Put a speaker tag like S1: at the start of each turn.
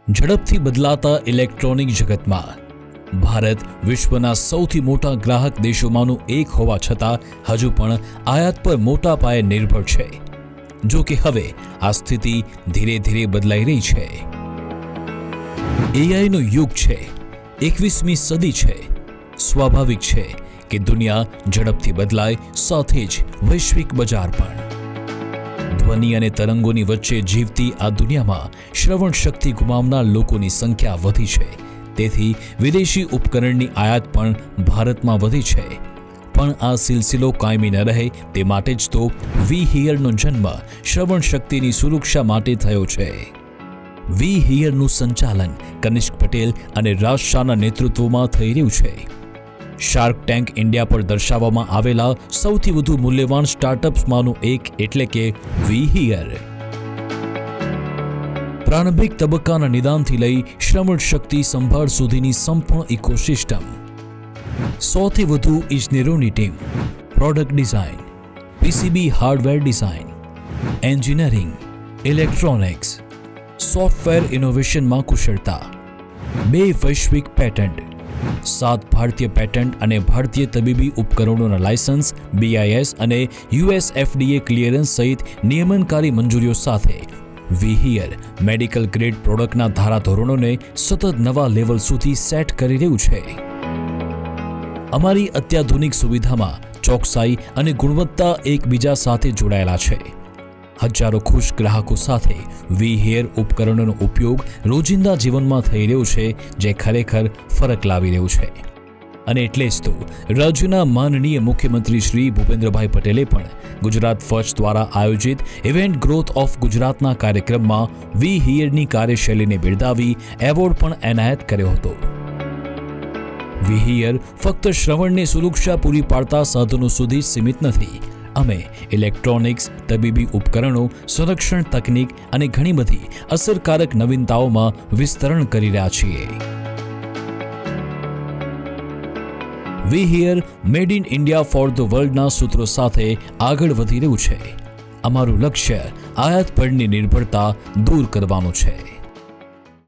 S1: ઝડપથી બદલાતા ઇલેક્ટ્રોનિક જગતમાં ભારત વિશ્વના સૌથી મોટા ગ્રાહક દેશોમાંનું એક હોવા છતાં હજુ પણ આયાત પર મોટા પાયે નિર્ભર છે. જો કે હવે આ સ્થિતિ ધીરે ધીરે બદલાઈ રહી છે. એઆઈનો યુગ છે, 21મી સદી છે. સ્વાભાવિક છે કે દુનિયા ઝડપથી બદલાય, સાથે જ વૈશ્વિક બજાર પણ. ધ્વનિ અને તરંગોની વચ્ચે જીવતી આ દુનિયામાં શ્રવણ શક્તિ ગુમાવનાર લોકોની સંખ્યા વધી છે. તેથી વિદેશી ઉપકરણની આયાત પણ ભારતમાં વધી છે. પણ આ સિલસિલો કાયમી ન રહે તે માટે જ તો વી હિયરનો જન્મ શ્રવણ શક્તિની સુરક્ષા માટે થયો છે. વી હિયરનું સંચાલન કનિષ્ક પટેલ અને રાજ શાહના નેતૃત્વમાં થઈ રહ્યું છે. શાર્ક ટેન્ક ઇન્ડિયા પર દર્શાવવામાં આવેલા સૌથી વધુ મૂલ્યવાન સ્ટાર્ટઅપ્સમાંનું એક એટલે કે વી હિયર. પ્રારંભિક તબક્કાના નિદાનથી લઈ શ્રવણ શક્તિ સંભાળ સુધીની સંપૂર્ણ ઇકોસિસ્ટમ. 100થી વધુ ઇજનેરોની team, product design, PCB hardware design, engineering, electronics, software ઇનોવેશનમાં કુશળતા, 2 વૈશ્વિક પેટન્ટ, 7 ભારતીય પેટન્ટ અને ભારતીય તબીબી ઉપકરણોના લાયસન્સ, BIS અને US FDA ક્લિયરન્સ સહિત નિયમનકારી મંજૂરીઓ સાથે વી હિયર મેડિકલ ગ્રેડ પ્રોડક્ટના ધારાધોરણોને સતત નવા લેવલ સુધી સેટ કરી રહ્યું છે. અમારી અત્યાધુનિક સુવિધામાં ચોકસાઈ અને ગુણવત્તા એકબીજા સાથે જોડાયેલા છે. હજારો ખુશ ગ્રાહકો સાથે વી હિયર ઉપકરણોનો ઉપયોગ રોજિંદા જીવનમાં થઈ રહ્યો છે, જે ખરેખર ફરક લાવી રહ્યું છે. અને એટલે જ તો રાજ્યના માનનીય મુખ્યમંત્રી શ્રી ભૂપેન્દ્રભાઈ પટેલે પણ ગુજરાત ફર્સ્ટ દ્વારા આયોજિત ઇવેન્ટ ગ્રોથ ઓફ ગુજરાતના કાર્યક્રમમાં વી હિયરની કાર્યશૈલીને બિરદાવી એવોર્ડ પણ એનાયત કર્યો હતો. વી હિયર ફક્ત શ્રવણને સુરક્ષા પૂરી પાડતા સાધનો સુધી સીમિત નથી. અમે ઇલેક્ટ્રોનિક્સ, તબીબી ઉપકરણો, સંરક્ષણ તકનીક અને ઘણી બધી અસરકારક નવીનતાઓમાં વિસ્તરણ કરી રહ્યા છીએ. We here made in India for the વર્લ્ડના સૂત્રો સાથે આગળ વધી રહ્યું છે. અમારું લક્ષ્ય આયાત પરની નિર્ભરતા દૂર કરવાનું છે.